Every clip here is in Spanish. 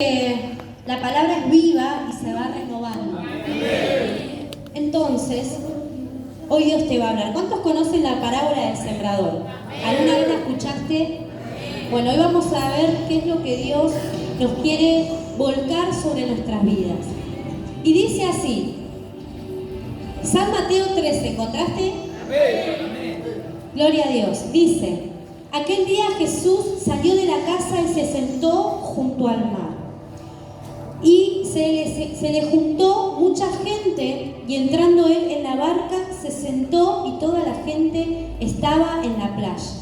La palabra es viva y se va renovando. Entonces, hoy Dios te va a hablar. ¿Cuántos conocen la parábola del sembrador? ¿Alguna vez la escuchaste? Bueno, hoy vamos a ver qué es lo que Dios nos quiere volcar sobre nuestras vidas. Y dice así, San Mateo 13, ¿encontraste? Gloria a Dios. Dice, aquel día Jesús salió de la casa y se sentó junto al mar. Y se le juntó mucha gente, y entrando él en la barca se sentó, y toda la gente estaba en la playa.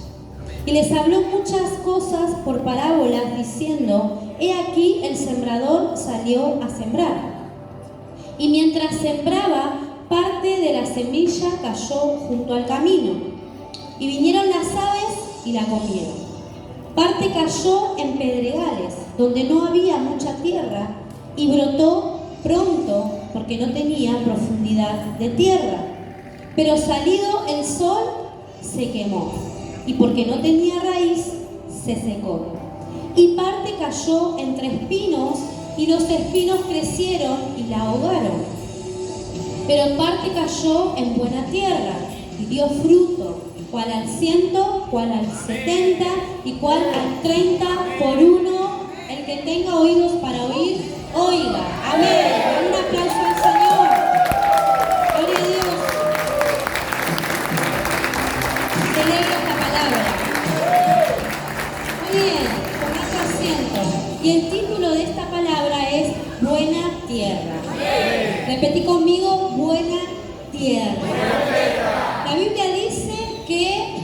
Y les habló muchas cosas por parábolas, diciendo, he aquí el sembrador salió a sembrar. Y mientras sembraba, parte de la semilla cayó junto al camino, y vinieron las aves y la comieron. Parte cayó en pedregales, donde no había mucha tierra, y brotó pronto, porque no tenía profundidad de tierra. Pero salido el sol, se quemó, y porque no tenía raíz, se secó. Y parte cayó entre espinos, y los espinos crecieron y la ahogaron. Pero parte cayó en buena tierra, y dio fruto, cual al 100, cual al 70, y cual al 30 por uno. El que tenga oídos para oír, oiga. Amén. Un aplauso al Señor. Gloria a Dios. Celebra esta palabra. Muy bien, tomad asiento. Y el título de esta palabra es Buena Tierra. Repetí conmigo, buena tierra. La Biblia dice que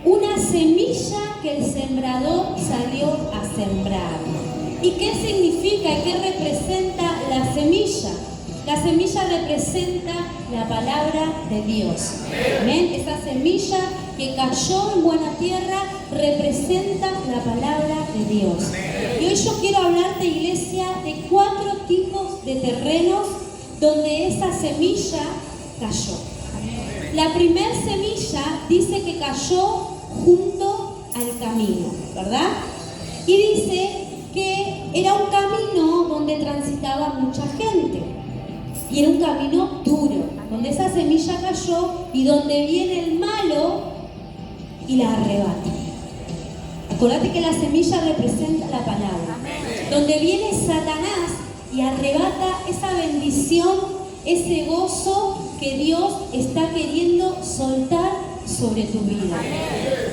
una semilla que el sembrador salió a sembrar. ¿Y qué significa y qué representa la semilla? La semilla representa la palabra de Dios. ¿Amén? Esa semilla que cayó en buena tierra representa la palabra de Dios. Y hoy yo quiero hablarte, iglesia, de 4 tipos de terrenos donde esa semilla cayó. La primera semilla dice que cayó junto al camino, ¿verdad? Y dice que era un camino donde transitaba mucha gente. Y era un camino duro, donde esa semilla cayó y donde viene el malo y la arrebata. Acordate que la semilla representa la palabra. Donde viene Satanás y arrebata esa bendición, ese gozo que Dios está queriendo soltar sobre tu vida.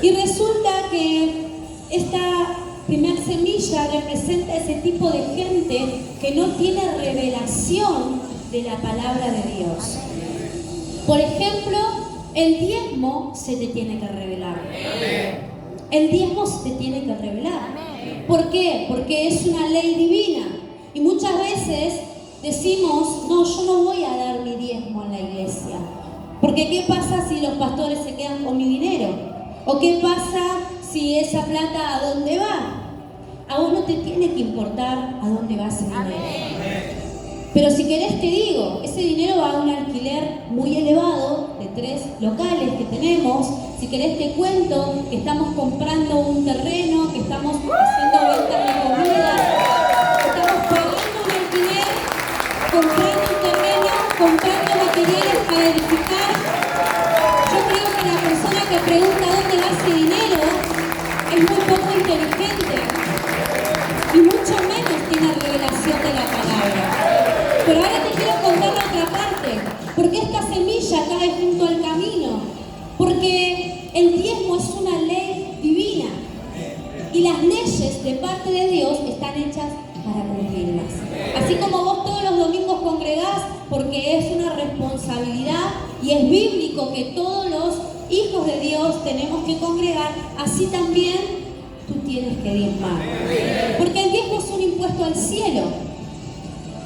Y resulta que esta primera semilla representa ese tipo de gente que no tiene revelación de la palabra de Dios. Por ejemplo, el diezmo se te tiene que revelar. El diezmo se te tiene que revelar. ¿Por qué? Porque es una ley divina. Y muchas veces decimos, no, yo no voy a dar mi diezmo en la iglesia. Porque ¿qué pasa si los pastores se quedan con mi dinero? ¿O qué pasa si esa plata a dónde va? A vos no te tiene que importar a dónde va ese dinero. Pero si querés te digo, ese dinero va a un alquiler muy elevado de 3 locales que tenemos. Si querés te cuento que estamos comprando un terreno, que estamos haciendo ventas de comida, estamos pagando un alquiler, comprando un terreno, comprando materiales para edificar. Yo creo que la persona que pregunta dónde va ese dinero es muy poco inteligente y mucho menos tiene revelación de la palabra. Pero ahora te quiero contar la otra parte. ¿Por qué esta semilla cae junto al camino? Porque el diezmo es una ley divina y las leyes de parte de Dios están hechas para cumplirlas. Así como vos todos los domingos congregás porque es una responsabilidad y es bíblico que todos los hijos de Dios tenemos que congregar, así también tú tienes que diezmar. Porque el diezmo es un impuesto al cielo.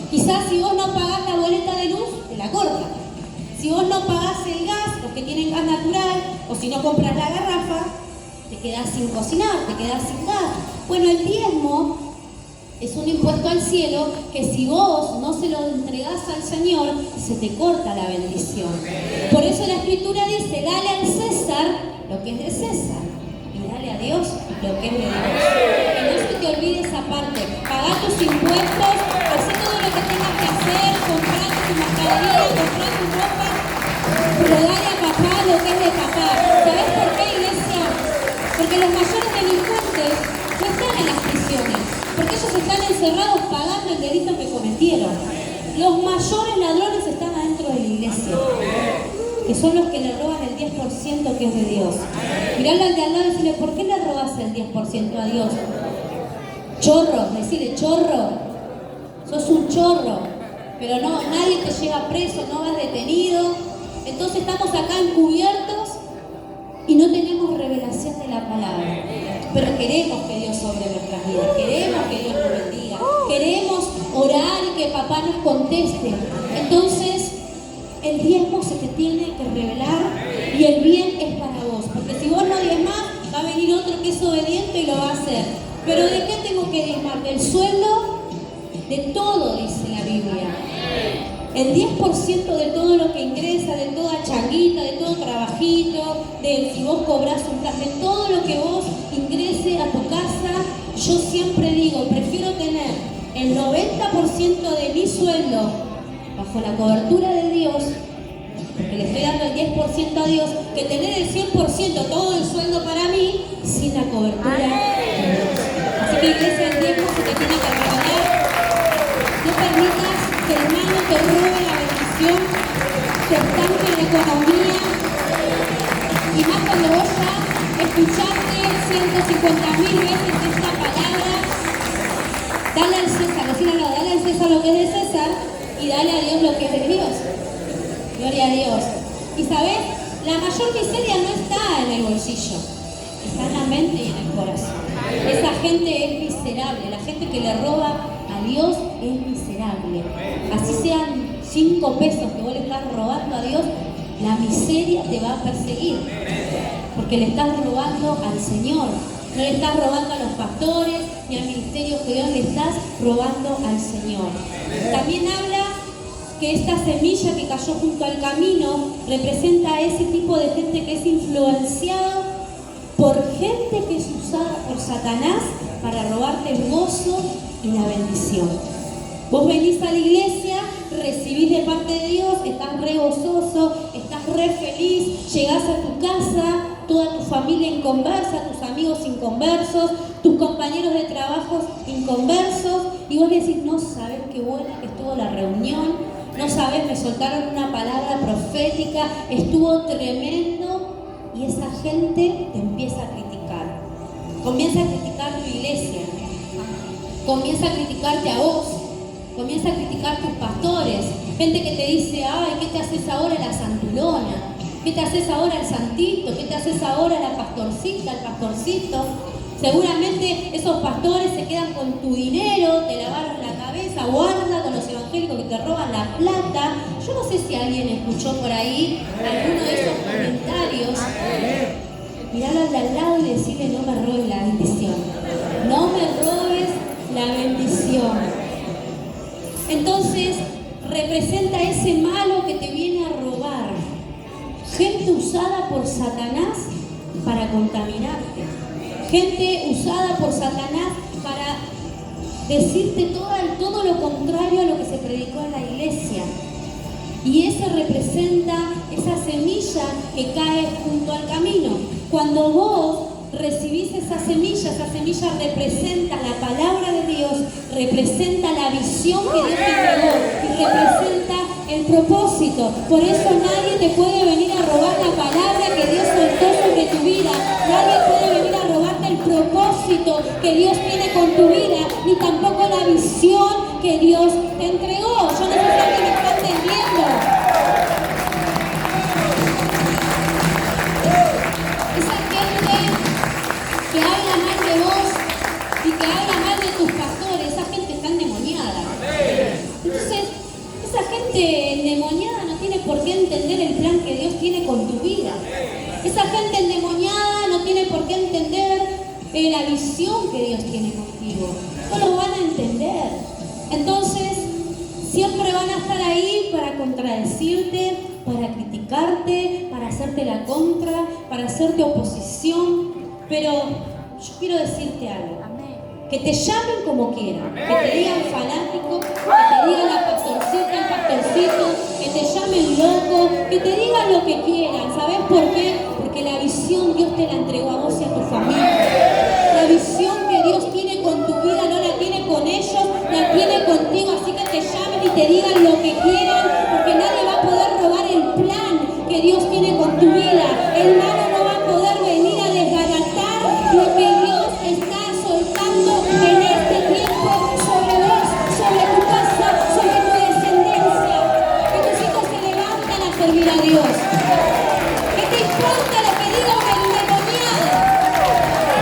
Quizás si vos no pagás la boleta de luz, te la cortan. Si vos no pagás el gas, los que tienen gas natural, o si no compras la garrafa, te quedás sin cocinar, te quedás sin gas. Bueno, el diezmo es un impuesto al cielo que si vos no se lo entregás al Señor, se te corta la bendición. Por eso la Escritura dice, dale al César lo que es de César y dale a Dios lo que es de Dios. Que no se te olvide esa parte. Pagá tus impuestos, hacé todo lo que tengas que hacer, comprate tu mascarilla, comprá tu ropa, pero dale a papá lo que es de papá. ¿Sabés por qué, iglesia? Porque los mayores delincuentes no están en las prisiones, porque ellos están encerrados pagando el delito que cometieron. Los mayores ladrones están adentro de la iglesia, que son los que le roban el 10% que es de Dios. Miralo al de al lado y decirle, ¿por qué le robas el 10% a Dios? Chorro, decirle, chorro, sos un chorro, pero no, nadie te lleva preso, no vas detenido. Entonces estamos acá encubiertos y no tenemos revelación de la palabra. Pero queremos que Dios sobre nuestras vidas, queremos que Dios nos bendiga, queremos orar y que papá nos conteste. Entonces, el diezmo se te tiene que revelar y el bien es para vos. Porque si vos no diezmás, va a venir otro que es obediente y lo va a hacer. Pero ¿de qué tengo que diezmar? Del sueldo, de todo, dice la Biblia. El 10% de todo lo que ingresa, de toda changuita, de todo trabajito, de si vos cobrás un plan, de todo lo que vos ingrese a tu casa, yo siempre digo, prefiero tener el 90% de mi sueldo bajo la cobertura de Dios, porque le estoy dando el 10% a Dios, que tener el 100%, todo el sueldo para mí, sin la cobertura de Dios. Así que iglesia, el tiempo se te tiene que regalar. No permitas que el hermano te robe la bendición, te estanque en la economía, y más cuando vos ya escuchaste 150.000 veces esta palabra. Dale al César, dale al César lo que es de César y dale a Dios lo que es de Dios. Gloria a Dios. Y sabes, la mayor miseria no está en el bolsillo, está en la mente y en el corazón. Esa gente es miserable, la gente que le roba a Dios es miserable. Así sean 5 pesos que vos le estás robando a Dios, la miseria te va a perseguir, porque le estás robando al Señor. No le estás robando a los pastores ni al ministerio que Dios, le estás robando al Señor. También habla que esta semilla que cayó junto al camino representa a ese tipo de gente que es influenciado por gente que es usada por Satanás para robarte el gozo y la bendición. Vos venís a la iglesia, recibís de parte de Dios, estás re gozoso, estás re feliz, llegás a tu casa, toda tu familia inconversa, tus amigos inconversos, tus compañeros de trabajo inconversos, y vos decís, no sabés qué buena que estuvo la reunión, no sabés, me soltaron una palabra profética, estuvo tremendo, y esa gente te empieza a criticar. Comienza a criticar tu iglesia, comienza a criticarte a vos, comienza a criticar tus pastores, gente que te dice, ay, ¿qué te haces ahora la santulona? ¿Qué te haces ahora el santito? ¿Qué te haces ahora la pastorcita, el pastorcito? Seguramente esos pastores se quedan con tu dinero, te lavaron la cabeza, guarda con los evangélicos que te roban la plata. Yo no sé si alguien escuchó por ahí alguno de esos comentarios. Miralo al de al lado y decirle, no me robes la bendición. No me robes la bendición. Entonces, representa ese malo que te viene a robar. Gente usada por Satanás para contaminarte. Gente usada por Satanás para decirte todo lo contrario a lo que se predicó en la iglesia. Y ese representa esa semilla que cae junto al camino. Cuando vos recibís esa semilla representa la palabra de Dios, representa la visión que Dios te entregó y representa el propósito. Por eso nadie te puede venir a robar la palabra que Dios soltó sobre tu vida. Nadie puede venir a robarte el propósito que Dios tiene con tu vida, ni tampoco la visión que Dios te entregó. Yo no sé si alguien me está entendiendo. Esa gente que habla mal de vos y que habla mal de tus pastores, esa gente está endemoniada. Entonces, esa gente endemoniada no tiene por qué entender el plan que Dios tiene con tu vida. Esa gente endemoniada no tiene por qué entender la visión que Dios tiene contigo. No lo van a entender. Entonces, siempre van a estar ahí para contradecirte, para criticarte, para hacerte la contra, para hacerte oposición. Pero yo quiero decirte algo. Que te llamen como quieran, que te digan fanático, que te digan la pastorcita, el pastorcito, que te llamen loco, que te digan lo que quieran. ¿Sabes por qué? Porque la visión Dios te la entregó a vos y a tu familia. La visión que Dios tiene con tu vida no la tiene con ellos, la tiene contigo. Así que te llamen y te digan lo que quieran, porque nadie va a poder robar el plan que Dios tiene con tu vida. El malo no va a poder venir a desbaratar lo que Dios está soltando en este tiempo sobre vos, sobre tu casa, sobre tu descendencia. Que tus hijos se levantan a servir a Dios. ¿Qué te importa lo que diga una endemoniada?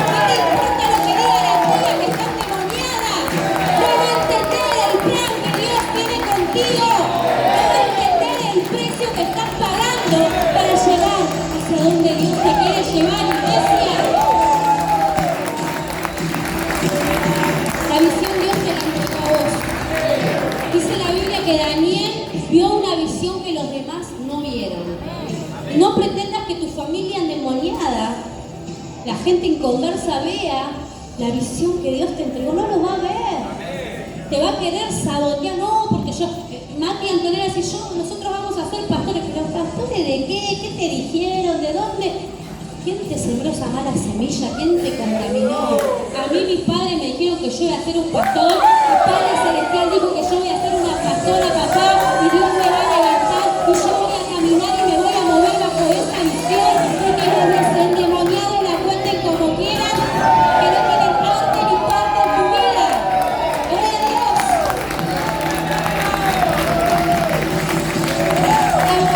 ¿Qué te importa lo que diga la tía que está endemoniada? No va a entender el plan que Dios tiene contigo. No va a entender el precio que estás pagando para llegar hacia donde Dios te quiere llevar, iglesia. La visión Dios te la entregó a vos. Dice la Biblia que Daniel vio una visión que los demás no vieron. No pretendas que tu familia endemoniada, la gente inconversa, vea la visión que Dios te entregó. No lo va a ver. Te va a querer sabotear. No, porque yo, Mati y Antonella, si nosotros vamos a ser pastores. ¿Pero pastores de qué? ¿Qué te dijeron? ¿De dónde? ¿Quién te sembró esa mala semilla? ¿Quién te contaminó? A mí mis padres me dijeron que yo iba a ser un pastor. Mi Padre Celestial dijo que yo voy a ser una pastora, papá, y Dios me va a levantar y yo voy a caminar y me voy a mover bajo esa visión y que los endemoniados la cuenten como quieran, que no tienen arte ni parte en tu vida. ¡Gloria a Dios!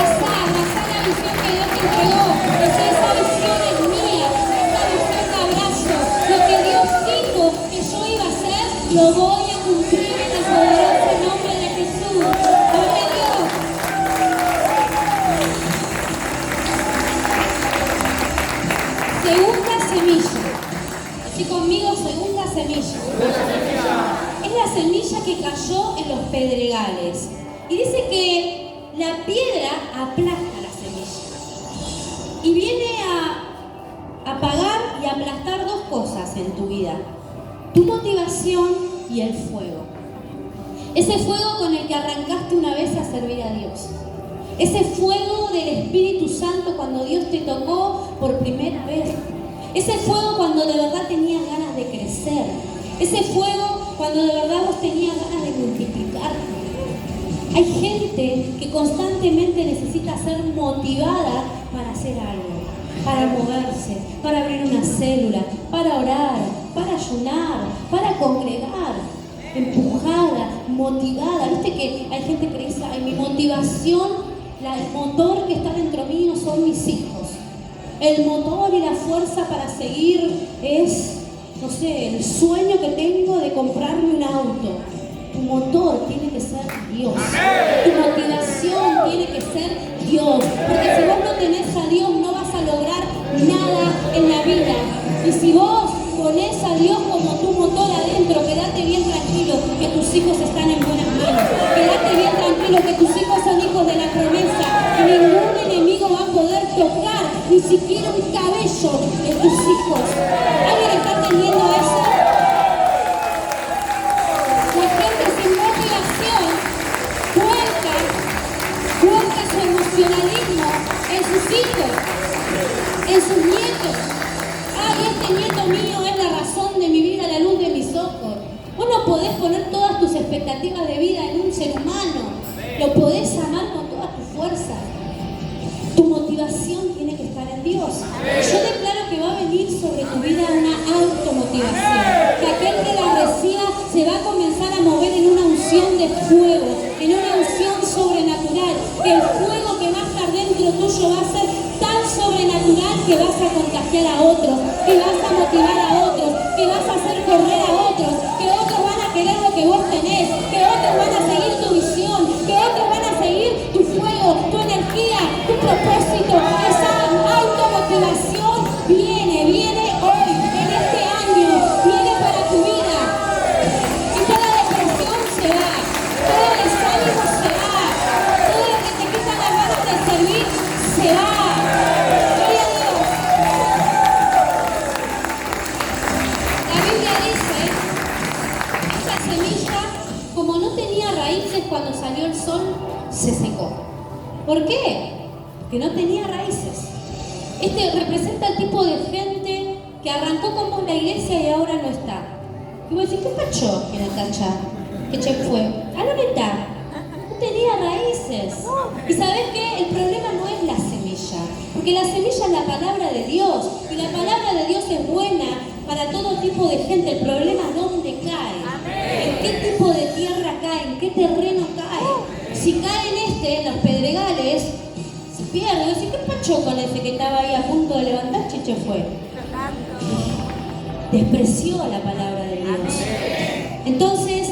Abrazá la visión que Dios te entregó. Esa visión es mía, esa visión la abrazo. Lo que Dios dijo que yo iba a hacer, lo voy a cumplir en el poderoso nombre de Jesús. ¡Gloria a Dios! Segunda semilla. Decí conmigo, segunda semilla. Es la semilla que cayó en los pedregales. Y dice que la piedra aplasta la semilla. Y viene a apagar y aplastar dos cosas en tu vida. Tu motivación y el fuego. Ese fuego con el que arrancaste una vez a servir a Dios. Ese fuego del Espíritu Santo cuando Dios te tocó por primera vez. Ese fuego cuando de verdad tenías ganas de crecer. Ese fuego cuando de verdad vos tenías ganas de multiplicarte. Hay gente que constantemente necesita ser motivada para hacer algo, para moverse, para abrir una célula, para orar, para ayunar, para congregar, empujada, motivada. Viste que hay gente que dice, ay, mi motivación, el motor que está dentro mío son mis hijos. El motor y la fuerza para seguir es, no sé, el sueño que tengo de comprarme un auto. Tu motor tiene que ser Dios. Tu motivación tiene que ser Dios. Porque si vos no tenés a Dios, no vas a lograr nada en la vida. Y si vos ponés a Dios como tu motor adentro, quédate bien tranquilo que tus hijos están en buenas manos. Quédate bien tranquilo que tus hijos son hijos de la promesa. Y ningún enemigo va a poder tocar ni siquiera un cabello de tus hijos. ¿Alguien está entendiendo eso? La gente sin motivación vuelca su emocionalismo en sus hijos, en sus nietos. Ay, este nieto mío es la razón de mi vida, la luz de mis ojos. Vos no podés poner todas tus expectativas de vida en un ser humano. Lo podés amar con todas tus fuerzas. Tu motivación tiene que estar en Dios. Yo declaro que va a venir sobre tu vida una automotivación. Que aquel que la reciba se va a comenzar a mover en una unción de fuego, en una unción sobrenatural. Que el fuego que va a estar dentro tuyo va a ser tan sobrenatural que vas a contagiar a otros, que vas a motivar a otros, que vas a hacer correr a otros, que otros van a querer lo que vos tenés, que otros van a seguir tu visión, que otros van a seguir tu fuego, tu energía, tu propósito. Esa automotivación viene hoy, en este año, viene para tu vida. Y toda depresión se va, todo desánimo se va, todo lo que te quita las ganas de servir se va. Gloria a Dios. La Biblia dice tenía raíces, cuando salió el sol, se secó. ¿Por qué? Porque no tenía raíces. Este representa el tipo de gente que arrancó como en la iglesia y ahora no está. Y vos decís, ¿qué pasó en el cancha? ¿Qué che fue? ¿A dónde está? No tenía raíces. ¿Y sabés qué? El problema no es la semilla, porque la semilla es la palabra de Dios, y la palabra de Dios es buena para todo tipo de gente. El problema es dónde cae, en qué tipo de tierra cae, en qué terreno cae. Si cae en los pedregales, se pierde. Decís, ¿qué pasó con ese que estaba ahí a punto de levantar? Chiche fue. Despreció la palabra de Dios. Entonces,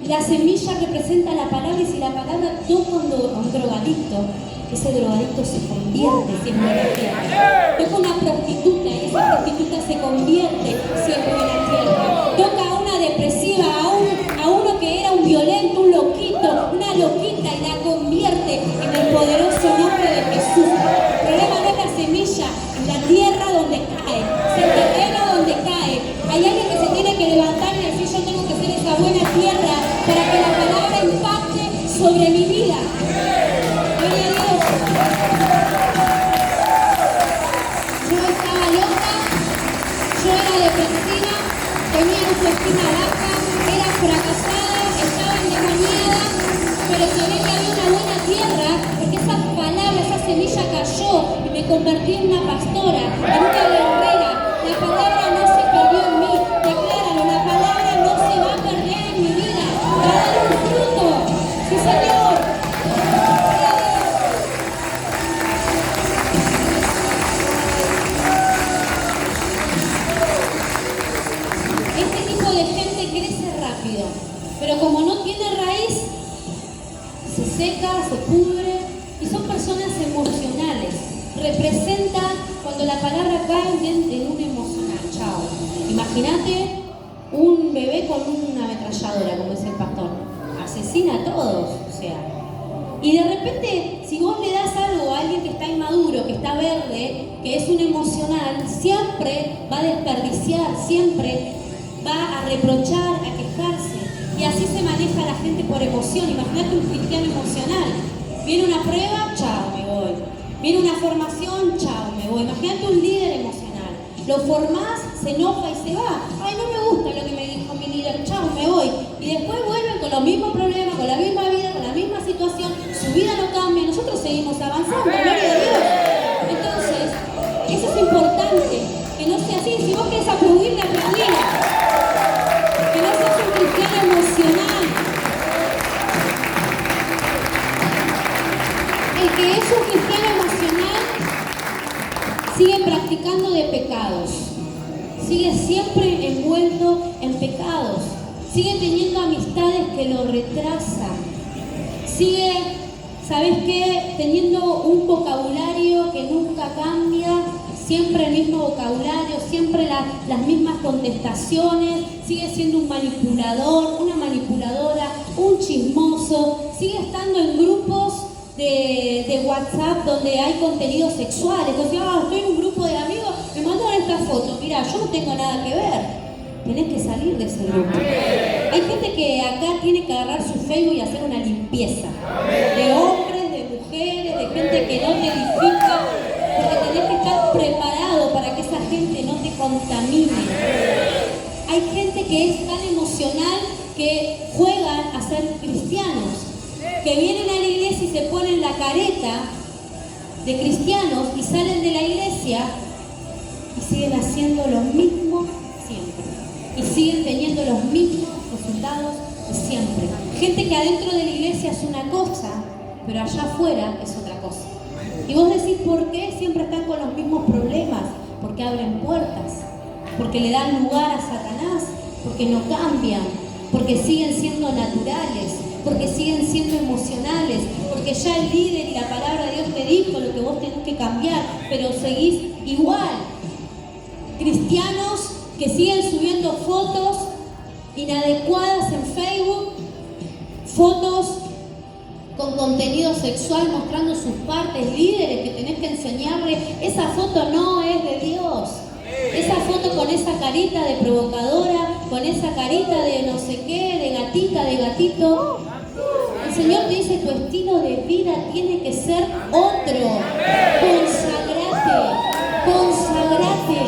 la semilla representa la palabra, y si la palabra toca a un drogadicto, ese drogadicto se convierte siempre en la tierra. Toca a una prostituta y esa prostituta se convierte siempre en la tierra. Toca a una depresiva, a uno que era un violento, un loquito, una loquita, y la convierte en el poderoso nombre de Jesús. El problema no es la semilla, es la tierra donde cae, es el terreno donde cae. Hay alguien que se tiene que levantar y decir, yo tengo que ser esa buena tierra para que la palabra impacte sobre mi vida. Gloria a Dios. Yo estaba loca, yo era depresiva, tenía autoestima baja, era fracasada, estaba endemoniada, pero sabía que había una buena tierra, porque esa palabra, esa semilla cayó y me convertí en una pastora, en una guerrera. La palabra no se perdió en mí. Decláralo, la palabra no se va a perder en mi vida. Va a dar un fruto. Sí, Señor. Este tipo de gente crece rápido, pero como no tiene raíz, se seca, se pudre, y son personas emocionales. Representa cuando la palabra cae en un emocional. Chao. Imagínate un bebé con una ametralladora, como dice el pastor. Asesina a todos, o sea. Y de repente, si vos le das algo a alguien que está inmaduro, que está verde, que es un emocional, siempre va a desperdiciar, siempre va a reprochar, a quejarse. Y así se maneja la gente por emoción. Imagínate un cristiano emocional. Viene una prueba, chao, me voy. Viene una formación, chao, me voy. Imagínate un líder emocional. Lo formás, se enoja y se va. Ay, no me gusta lo que me dijo mi líder, chao, me voy. Y después vuelven con los mismos problemas, con la misma vida, con la misma situación. Su vida no cambia, nosotros seguimos avanzando, gloria a Dios. Entonces, eso es importante, que no sea así. Si vos querés aplaudirle, aplaudile. Que no seas un cristiano emocional. El que es un cristiano emocional sigue practicando de pecados, sigue siempre envuelto en pecados, sigue teniendo amistades que lo retrasan, sigue, ¿sabes qué? Teniendo un vocabulario que nunca cambia, siempre el mismo vocabulario, siempre las mismas contestaciones, sigue siendo un manipulador, una manipuladora, un chismoso, sigue estando en grupos de WhatsApp donde hay contenido sexual. Entonces, estoy en un grupo de amigos, me mandaron esta foto. Mira, yo no tengo nada que ver. Tenés que salir de ese grupo. Hay gente que acá tiene que agarrar su Facebook y hacer una limpieza. De hombres, de mujeres, de gente que no te edifica. Porque tenés que estar preparado para que esa gente no te contamine. Hay gente que es tan emocional que juegan a ser cristianos, que vienen a la iglesia y se ponen la careta de cristianos y salen de la iglesia y siguen haciendo lo mismo siempre. Y siguen teniendo los mismos resultados de siempre. Gente que adentro de la iglesia es una cosa, pero allá afuera es otra cosa. Y vos decís, ¿por qué siempre están con los mismos problemas? Porque abren puertas, porque le dan lugar a Satanás, porque no cambian, porque siguen siendo naturales, porque siguen siendo emocionales, porque ya el líder y la palabra de Dios te dijo lo que vos tenés que cambiar, pero seguís igual. Cristianos que siguen subiendo fotos inadecuadas en Facebook, fotos con contenido sexual mostrando sus partes, líderes que tenés que enseñarle, esa foto no es de Dios. Esa foto con esa carita de provocadora con esa carita de no sé qué, de gatita, de gatito. El Señor te dice, tu estilo de vida tiene que ser otro. Consagrate, consagrate.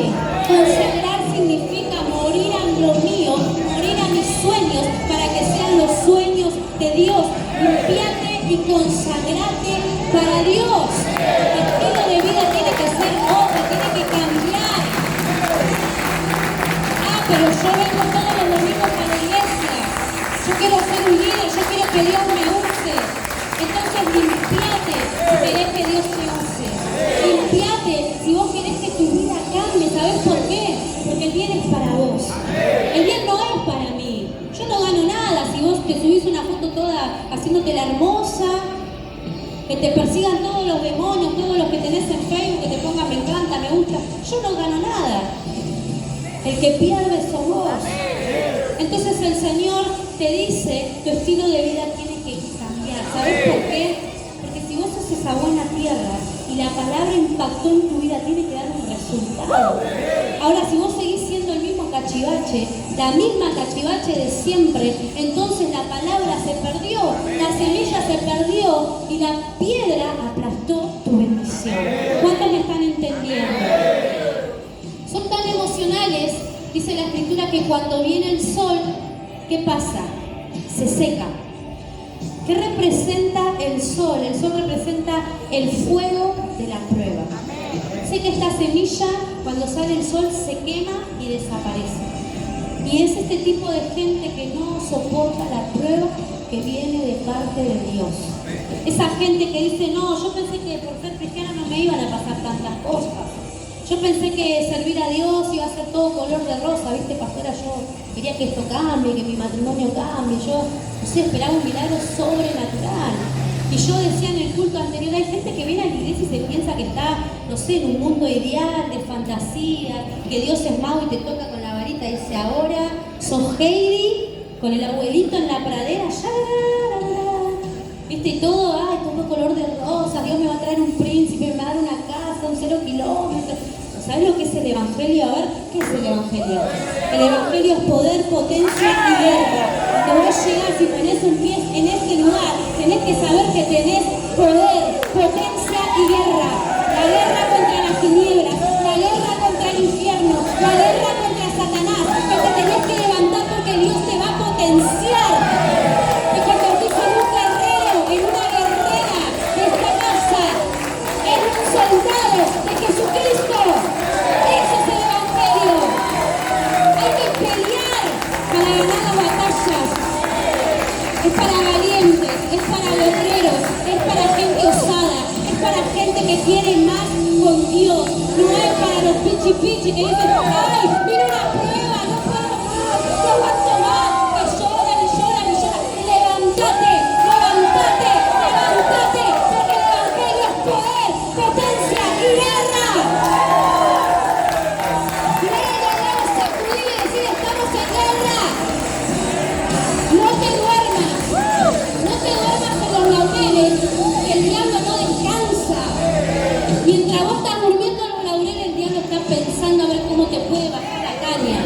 Consagrar significa morir a lo mío, morir a mis sueños, para que sean los sueños de Dios. Limpiate y consagrate para Dios. El estilo de vida tiene que ser otro, tiene que cambiar. Ah, pero yo vengo todos los domingos a la iglesia. Yo quiero ser un líder, yo quiero que Dios me use. Entonces limpiate si querés que Dios te use. Limpiate si vos querés que tu vida cambie. ¿Sabés por qué? Porque el bien es para vos. El bien no es para mí. Yo no gano nada si vos te subís una foto toda haciéndote la hermosa, que te persigan todos los demonios, todos los que tenés en Facebook, que te pongan me encanta, me gusta. Yo no gano nada. El que pierde sos vos. Entonces el Señor te dice, tu estilo de vida tiene que cambiar. ¿Sabes por qué? Porque si vos sos esa buena tierra y la palabra impactó en tu vida, tiene que dar un resultado. Ahora, si vos seguís siendo el mismo cachivache, la misma cachivache de siempre, entonces la palabra se perdió, la semilla se perdió y la piedra aplastó tu bendición. ¿Cuántos me están entendiendo? Son tan emocionales, dice la Escritura, que cuando viene el sol, ¿qué pasa? Se seca. ¿Qué representa el sol? El sol representa el fuego de la prueba. Sé que esta semilla, cuando sale el sol, se quema y desaparece. Y es este tipo de gente que no soporta la prueba que viene de parte de Dios. Esa gente que dice, no, yo pensé que por ser cristiana no me iban a pasar tantas cosas. Yo pensé que servir a Dios iba a ser todo color de rosa, ¿viste, pastora? Yo quería que esto cambie, que mi matrimonio cambie. Yo, no sé, esperaba un milagro sobrenatural. Y yo decía en el culto anterior, hay gente que viene a la iglesia y se piensa que está, no sé, en un mundo ideal, de fantasía, que Dios es mago y te toca con la varita y dice, ahora sos Heidi, con el abuelito en la pradera, ¿viste? Y todo, ay, todo color de rosa, Dios me va a traer un príncipe, me va a dar una casa, un 0 kilómetros. ¿Sabes lo que es el Evangelio? A ver, ¿qué es el Evangelio? El Evangelio es poder, potencia y guerra. Cuando vos llegás y ponés un pie en este lugar, tenés que saber que tenés poder, potencia y guerra. La guerra contra las tinieblas, la guerra contra el infierno, la guerra contra Satanás. Que te tenés que levantar porque Dios te va a potenciar. Y convertís en un guerrero, en una guerrera de esta casa, en un soldado de Jesucristo. Ese es el Evangelio. Hay que pelear para ganar las batallas. Es para valientes, es para guerreros, es para gente osada, es para gente que quiere más con Dios. No es para los pichi pichi que dicen, ay, mira una prueba, no puedo más, no aguanto más, que lloran y lloran y lloran. Levántate, levántate, levántate, porque el Evangelio es poder, potencia y guerra. Estamos en guerra. No te duermas con los laureles, que el diablo no descansa. Mientras vos estás durmiendo en los laureles, el diablo está pensando a ver cómo te puede bajar la caña.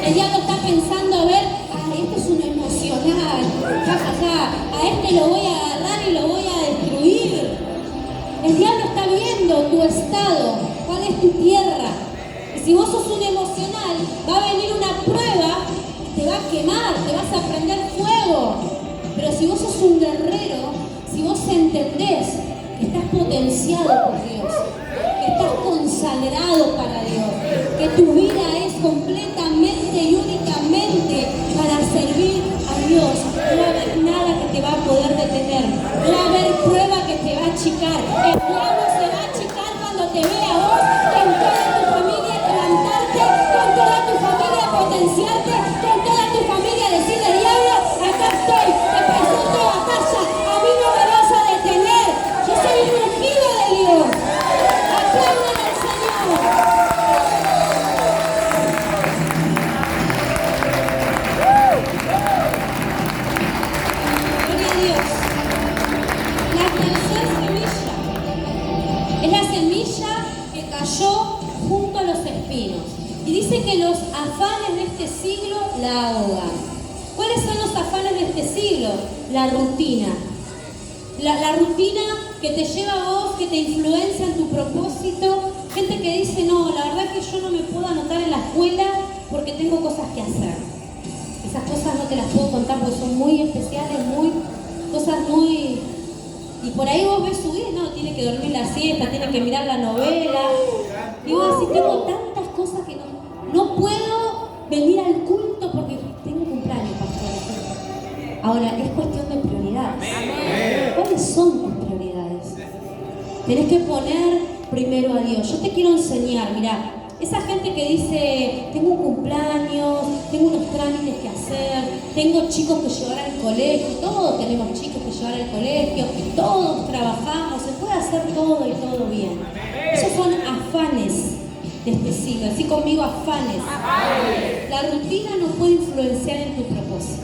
El diablo está pensando a ver, este es un emocional, a este lo voy a agarrar y lo voy a destruir. El diablo está viendo tu estado, cuál es tu tierra. Y si vos sos un emocional, va a venir una prueba, te va a quemar, te vas a prender fuego. Pero si vos sos un guerrero, si vos entendés que estás potenciado por Dios, que estás consagrado para Dios, que tu vida es completamente y únicamente para servir a Dios, no va a haber nada que te va a poder detener, no va a haber prueba que te va a achicar. El diablo se va a achicar cuando te vea a vos, con toda tu familia levantarte, con toda tu familia potenciarte, con toda tu familia decirle, diablo, acá estoy, te presento batalla, a mí no me vas a detener, yo soy un ungido de Dios. Aplaudan al Señor. Gloria a Dios. La tercera semilla es la semilla que cayó junto a los espinos. Y dice que los afanes de este siglo la la ahoga. ¿Cuáles son los afanes de este siglo? La rutina. La rutina que te lleva a vos, que te influencia en tu propósito. Gente que dice, no, la verdad es que yo no me puedo anotar en la escuela porque tengo cosas que hacer. Esas cosas no te las puedo contar porque son muy especiales, cosas muy... Y por ahí vos ves su vida, no, tiene que dormir la siesta, tiene que mirar la novela. Y vos decís, tengo tantas cosas que no puedo venir al culto porque tengo cumpleaños, pastor. Ahora, es cuestión de prioridades. ¿Cuáles son tus prioridades? Tenés que poner primero a Dios. Yo te quiero enseñar, mirá, esa gente que dice, tengo un cumpleaños, tengo unos trámites que hacer, tengo chicos que llevar al colegio, todos tenemos chicos que llevar al colegio, todos trabajamos, se puede hacer todo y todo bien. Esos son afanes de este siglo, así conmigo, afanes. La rutina no puede influenciar en tu propósito.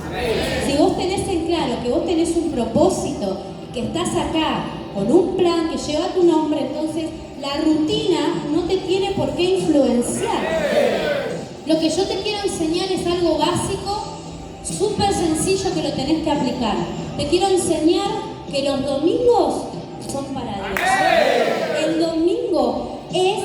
Si vos tenés en claro que vos tenés un propósito, que estás acá con un plan que lleva tu nombre, entonces la rutina no te tiene por qué influenciar. Lo que yo te quiero enseñar es algo básico, súper sencillo, que lo tenés que aplicar. Te quiero enseñar que los domingos son para Dios. El domingo es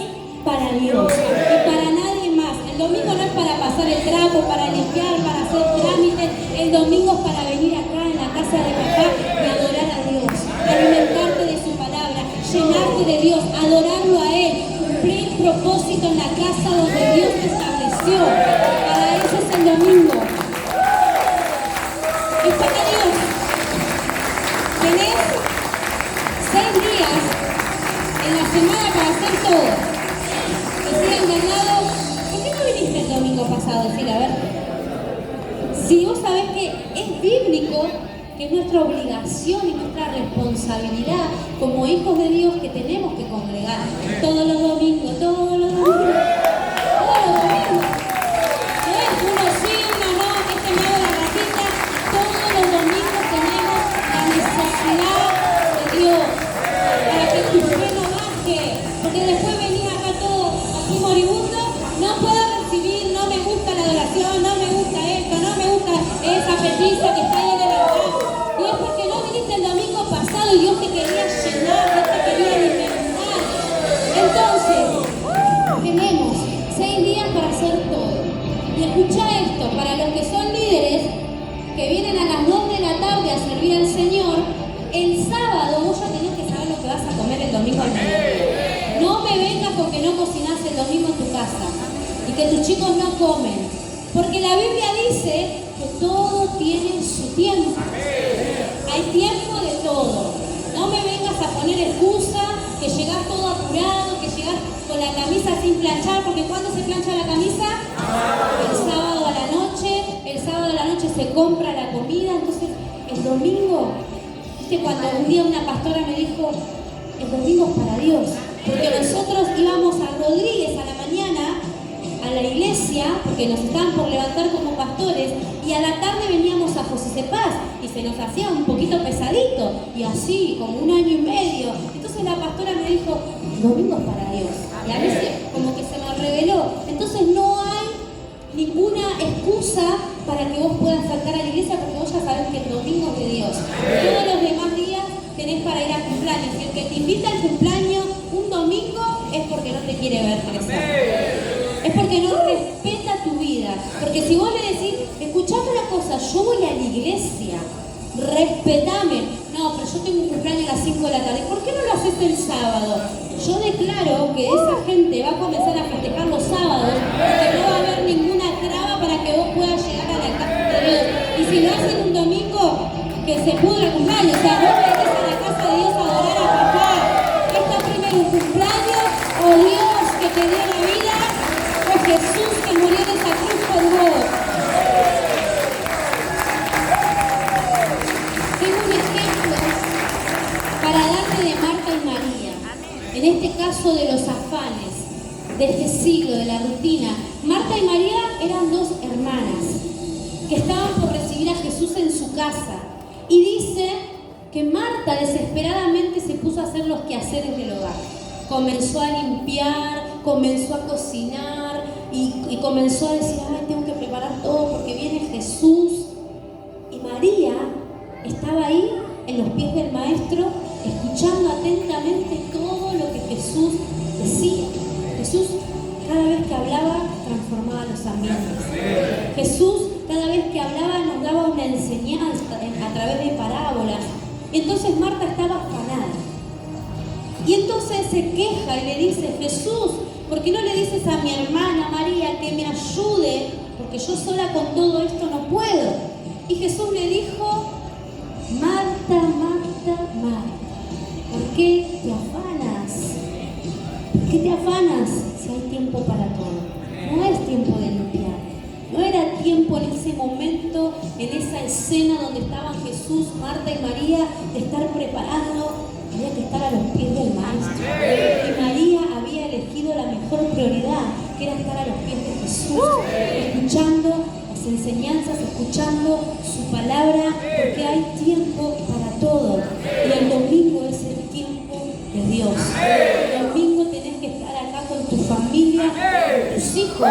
para Dios y para nadie más. El domingo no es para pasar el trapo, para limpiar, para hacer trámites. El domingo es para venir acá en la casa de papá y adorar a Dios, alimentarte de su palabra, llenarte de Dios, adorarlo a Él, cumplir propósito en la casa donde Dios te estableció. Para eso es el domingo. Es para Dios. Tenés 6 días en la semana para hacer todo. Decía engañado, ¿por qué no viniste el domingo pasado? Decir, a ver. Si vos sabés que es bíblico, que es nuestra obligación y nuestra responsabilidad como hijos de Dios, que tenemos que congregar todos los domingos, todos los domingos. No es uno sí, uno no, que este me hago la ratita. Todos los domingos tenemos la necesidad de Dios para que tu fe no baje, porque después venís acá todo así moribundo, no puedo recibir, no me gusta la adoración, no me gusta esto, no me gusta esa petiza que está ahí en el altar. Y es porque no viniste el domingo pasado y Dios te quería llenar, Dios te quería alimentar. Entonces, tenemos 6 días para hacer todo. Y escucha esto, para los que son líderes, que vienen a las 2 de la tarde a servir al Señor, el sábado vos ya tenés que saber lo que vas a comer el domingo al mediodía. No me vengas con que no cocinás el domingo en tu casa y que tus chicos no comen. Porque la Biblia dice que todo tiene su tiempo. Hay tiempo de todo. No me vengas a poner excusa, que llegás todo apurado, que llegás con la camisa sin planchar, porque ¿cuándo se plancha la camisa? El sábado a la noche. El sábado a la noche se compra la comida. Entonces, el domingo, ¿viste? Cuando un día una pastora me dijo, el domingo es para Dios. Porque nosotros íbamos a Rodríguez a la mañana, a la iglesia, porque nos estaban por levantar como pastores, y a la tarde veníamos a José Cepaz, y se nos hacía un poquito pesadito, y así, como 1 año y medio. Entonces la pastora me dijo, domingo es para Dios. Y a veces como que se me reveló. Entonces no hay ninguna excusa para que vos puedas faltar a la iglesia, porque vos ya sabés que el domingo es de Dios. Todos los demás días tenés para ir a cumpleaños. Y el que te invita al cumpleaños un domingo es porque no te quiere ver crecer. Es porque no respeta tu vida. Porque si vos le decís, escuchame una cosa, yo voy a la iglesia, respetame. No, pero yo tengo un cumpleaños a las 5 de la tarde. ¿Por qué no lo haces el sábado? Yo declaro que esa gente va a comenzar a festejar los sábados, porque no va a haber ninguna traba para que vos puedas llegar a la casa de Dios. Y si lo hacen un domingo, que se pudre el cumpleaños. O sea, vos venís a la casa de Dios a adorar a papá. ¿Está primero un cumpleaños o Dios que te dio la vida? O Jesús que murió en esa cruz por vos. Tengo un ejemplo para darte de Marta y María. En este caso de los afanes, de este siglo, de la rutina. Marta y María eran 2 hermanas que estaban por recibir a Jesús en su casa. Y dice que Marta desesperadamente se puso a hacer los quehaceres del hogar. Comenzó a limpiar, comenzó a cocinar y comenzó a decir, ay, tengo que preparar preparar todo porque viene Jesús. Y María estaba ahí en los pies del Maestro, escuchando atentamente todo lo que Jesús decía. Jesús, cada vez que hablaba, transformaba los ambientes. Jesús, cada vez que hablaba, nos daba una enseñanza a través de parábolas. Y entonces Marta estaba afanada. Y entonces se queja y le dice: Jesús, ¿por qué no le dices a mi hermana María que me ayude? Porque yo sola con todo esto no puedo. Y Jesús le dijo: Marta, Marta, Marta, ¿por qué te afanas? ¿Por qué te afanas si hay tiempo para todo? No es tiempo de limpiar. No era tiempo en ese momento, en esa escena donde estaban Jesús, Marta y María, de estar preparando. Había que estar a los pies del Maestro. Y María había elegido la mejor prioridad, que era estar a los pies de Jesús, escuchando las enseñanzas, escuchando su palabra, porque hay tiempo para todo. Y el domingo es el tiempo de Dios. El domingo tenés que estar acá con tu familia, con tus hijos,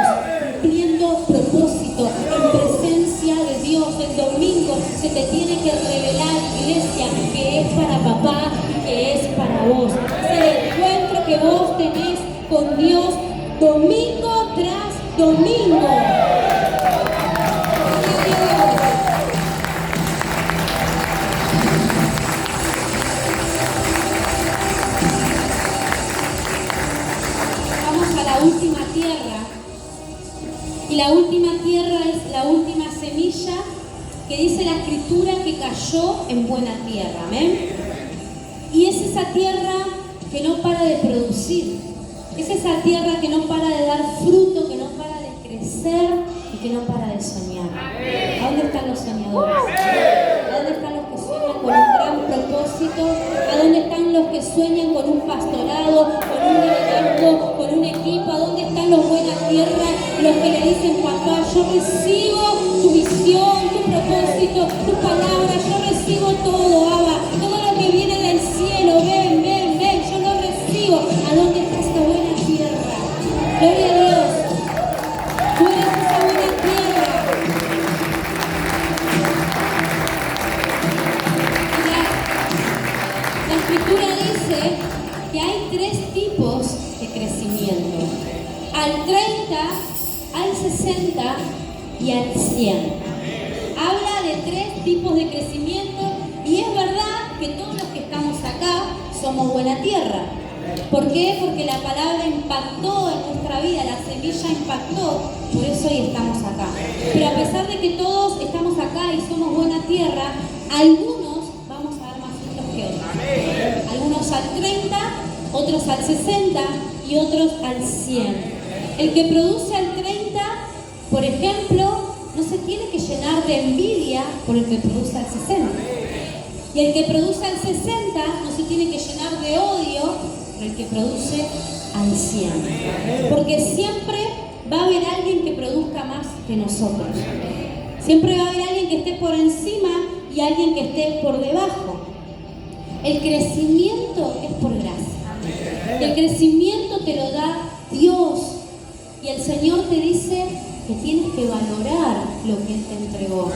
cumpliendo propósito, en presencia de Dios. El domingo se te tiene que revelar, iglesia, que es para papá y que es para vos. Es el encuentro que vos tenés con Dios domingo tras domingo. Vamos a la última tierra. Y la última tierra es la última semilla que dice la Escritura que cayó en buena tierra. ¿Amén? Y es esa tierra que no para de producir. Es esa tierra que no para de dar fruto, que no para de crecer y que no para de soñar. ¿A dónde están los soñadores? ¿A dónde están los que sueñan con un gran propósito? ¿A dónde están los que sueñan con un pastorado, con un liderazgo, con un equipo? ¿A dónde están los buena tierra? Los que le dicen: papá, yo recibo tu visión, tu propósito, tu palabra, yo recibo todo, Abba, todo lo que viene del cielo, ven, ven, ven, yo lo recibo. ¿A dónde está esta buena tierra? Gloria a Dios. Tú eres esa buena tierra. La Escritura dice que hay 3 tipos de crecimiento: al 30, al 60 y al 100. Habla de 3 tipos de crecimiento, y es verdad que todos los que estamos acá somos buena tierra. ¿Por qué? Porque la palabra impactó en nuestra vida, la semilla impactó, por eso hoy estamos acá. Pero a pesar de que todos estamos acá y somos buena tierra, algunos vamos a dar más frutos que otros. Algunos al 30, otros al 60 y otros al 100. El que produce al 30, por ejemplo, no se tiene que llenar de envidia por el que produce al 60. Y el que produce al 60 no se tiene que llenar de odio por el que produce al 100. Porque siempre va a haber alguien que produzca más que nosotros. Siempre va a haber alguien que esté por encima y alguien que esté por debajo. El crecimiento es por gracia. El crecimiento te lo da Dios. Y el Señor te dice que tienes que valorar lo que Él te entregó.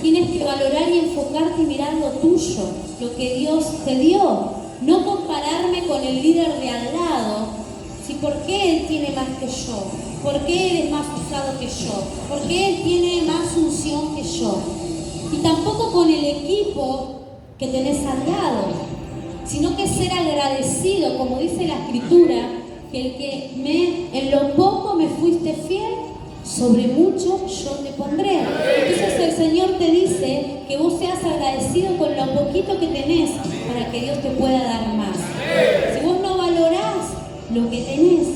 Tienes que valorar y enfocarte y mirar lo tuyo, lo que Dios te dio. No compararme con el líder de al lado. Si ¿por qué Él tiene más que yo? ¿Por qué Él es más usado que yo? ¿Por qué Él tiene más unción que yo? Y tampoco con el equipo que tenés al lado, sino que ser agradecido, como dice la Escritura, que el que en lo poco me fuiste fiel, sobre mucho yo te pondré. Entonces el Señor te dice que vos seas agradecido con lo poquito que tenés para que Dios te pueda dar más. Si vos no valorás lo que tenés,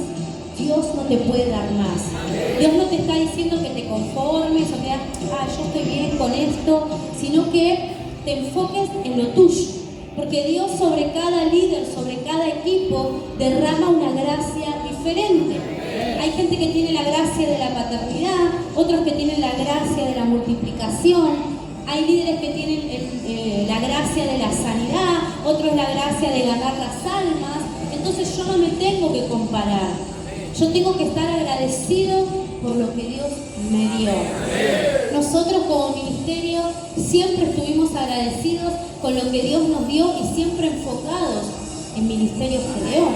Dios no te puede dar más. Dios no te está diciendo que te conformes o que yo estoy bien con esto, sino que te enfoques en lo tuyo. Porque Dios sobre cada líder, sobre cada equipo, derrama una gracia diferente. Hay gente que tiene la gracia de la paternidad, otros que tienen la gracia de la multiplicación, hay líderes que tienen la gracia de la sanidad, otros la gracia de ganar las almas. Entonces yo no me tengo que comparar. Yo tengo que estar agradecido por lo que Dios me dio. Nosotros como ministerio siempre estuvimos agradecidos con lo que Dios nos dio y siempre enfocados en Ministerio Gedeón.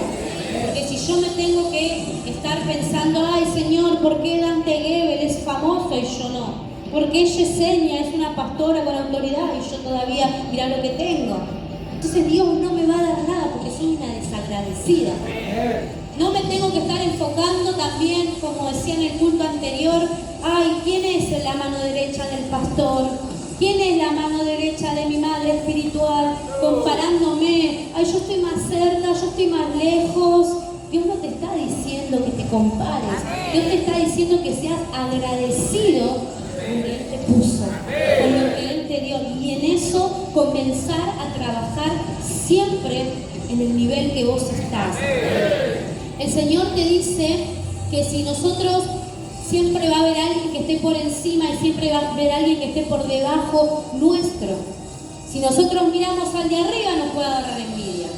Porque si yo me tengo que estar pensando, ay Señor, ¿por qué Dante Gebel es famoso y yo no? ¿Por qué Yesenia es una pastora con autoridad y yo todavía, mirá lo que tengo? Entonces Dios no me va a dar nada porque soy una desagradecida. No me tengo que estar enfocando también, como decía en el culto anterior, ay, ¿quién es la mano derecha del pastor? ¿Quién es la mano derecha de mi madre espiritual? Comparándome, ay, yo estoy más cerca, yo estoy más lejos. Dios no te está diciendo que te compares. Dios te está diciendo que seas agradecido con lo que Él te puso, con lo que Él te dio. Y en eso comenzar a trabajar siempre en el nivel que vos estás. El Señor te dice que si nosotros siempre va a haber alguien que esté por encima y siempre va a haber alguien que esté por debajo nuestro. Si nosotros miramos al de arriba nos puede agarrar envidia.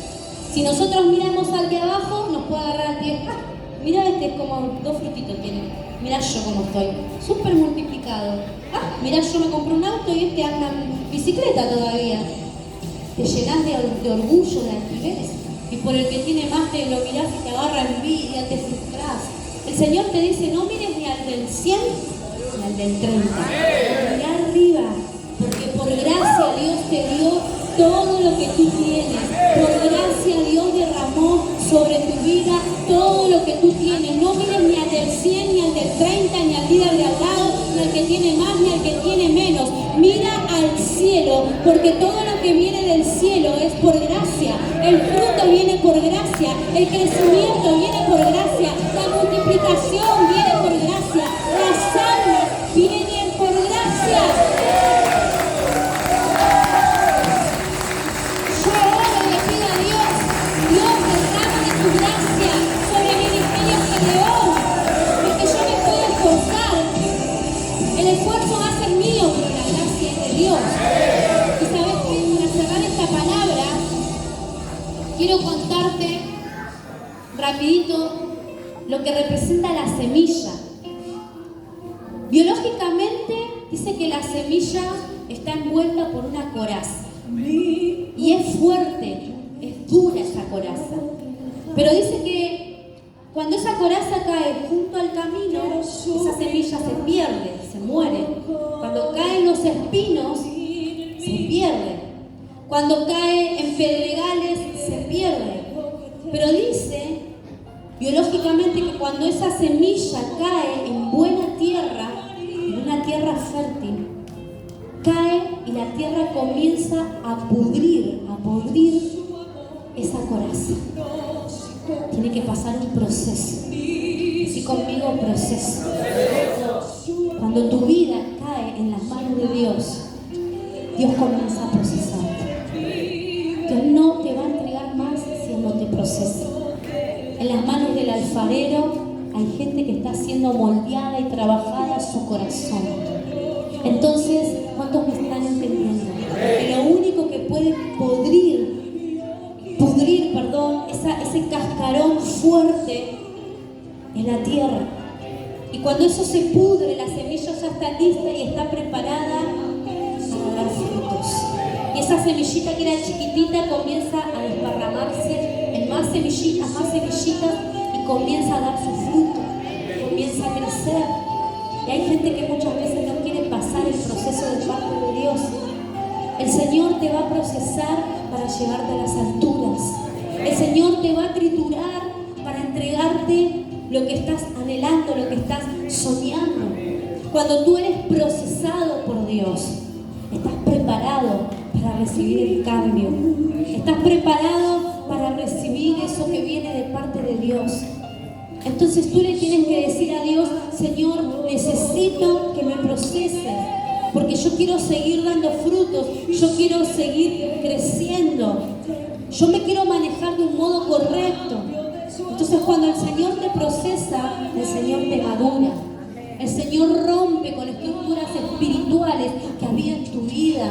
Si nosotros miramos al de abajo nos puede agarrar al pie. Ah, mira, este es como 2 frutitos tiene. Mirá yo cómo estoy, súper multiplicado. Ah, mirá, yo me compré un auto y este anda en bicicleta todavía. Te llenas de orgullo, de altivez. Y por el que tiene más te lo mirás y te agarra envidia, te frustrás. El Señor te dice, no mires ni al del 100 ni al del 30. Mirá arriba, porque por gracia Dios te dio todo lo que tú tienes. Por gracia Dios derramó sobre tu vida todo lo que tú tienes. No mires ni al del 100, ni al del 30, ni al líder de al lado, ni al que tiene más, ni al que tiene menos. Mira al cielo, porque todo lo que viene del cielo es por gracia. El fruto viene por gracia, el crecimiento viene por gracia, la multiplicación viene por gracia, las almas vienen por gracia. Yo oro y le pido a Dios, Dios derrama de tu gracia sobre el ministerio Gedeón, porque yo me puedo esforzar, el esfuerzo va a ser mío, pero la gracia es de Dios. Y sabes que para cerrar esta palabra, quiero contarte rapidito lo que representa la semilla. Biológicamente dice que la semilla está envuelta por una coraza. Y es fuerte, es dura esa coraza. Pero dice que cuando esa coraza cae junto al camino, esa semilla se pierde, se muere. Cuando caen los espinos, se pierde. Cuando cae en pedregales, se pierde. Pero dice biológicamente que cuando esa semilla cae en buena tierra, en una tierra fértil, cae y la tierra comienza a pudrir esa coraza. Tiene que pasar un proceso. Así conmigo, proceso. Cuando tu vida cae en las manos de Dios, Dios comienza a procesarte. Dios no te va a entregar más si no te procesa. En las manos del alfarero hay gente que está siendo moldeada y trabajada su corazón. Entonces, ¿cuántos me están entendiendo? Que lo único que puede pudrir, ese cascarón fuerte es la tierra. Y cuando eso se pudre, la semilla ya está lista y está preparada para dar frutos. Y esa semillita que era chiquitita comienza a desparramarse en más semillitas, y comienza a dar su fruto, comienza a crecer. Y hay gente que muchas veces no quiere pasar el proceso de parte de Dios. El Señor te va a procesar para llevarte a las alturas. El Señor te va a triturar para entregarte lo que estás anhelando, lo que estás soñando. Cuando tú eres procesado por Dios, estás preparado para recibir el cambio. Estás preparado para recibir eso que viene de parte de Dios. Entonces tú le tienes que decir a Dios, Señor, necesito que me proceses, porque yo quiero seguir dando frutos, yo quiero seguir creciendo, yo me quiero manejar de un modo correcto. Entonces cuando el Señor te procesa, el Señor te madura. El Señor rompe con estructuras espirituales que había en tu vida.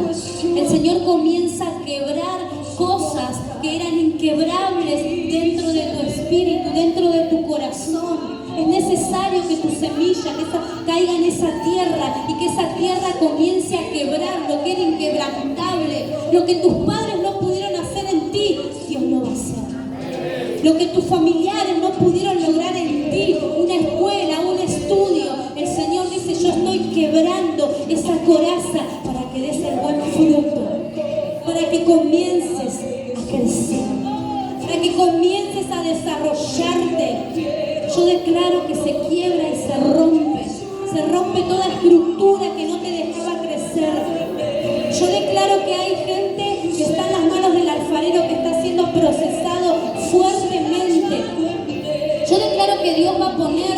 El Señor comienza a quebrar cosas que eran inquebrables dentro de tu espíritu, dentro de tu corazón. Es necesario que tu semilla, que caiga en esa tierra y que esa tierra comience a quebrar lo que era inquebrantable, lo que tus padres no pudieron hacer en ti, Dios lo va a hacer. Lo que tus familiares no pudieron lograr en ti, una escuela, un estudio, el Señor dice, yo estoy quebrando esa coraza para que des el buen fruto, para que comiences a crecer, para que comiences a desarrollarte. Yo declaro que se quiebra y se rompe toda estructura que no te dejaba crecer. Yo declaro que hay gente que está en las manos del alfarero, que está siendo procesado fuertemente. Yo declaro que Dios va a poner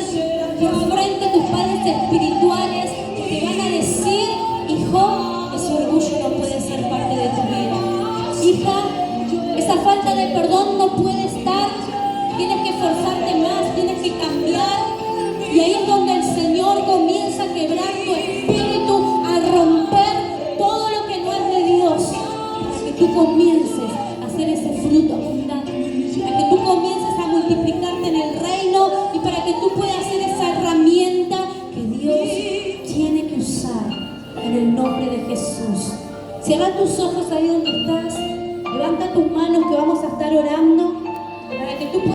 por frente tus padres espirituales que te van a decir, hijo, ese orgullo no puede ser parte de tu vida. Hija, esa falta de perdón no puede estar. Tienes que esforzarte más, tienes que cambiar. Y ahí es donde el Señor comienza a quebrar tu espíritu, a romper todo lo que no es de Dios, para que tú comiences a hacer ese fruto abundante, para que tú comiences a multiplicarte en el reino y para que tú puedas ser esa herramienta que Dios tiene que usar en el nombre de Jesús. Cierra tus ojos ahí donde estás, levanta tus manos que vamos a estar orando.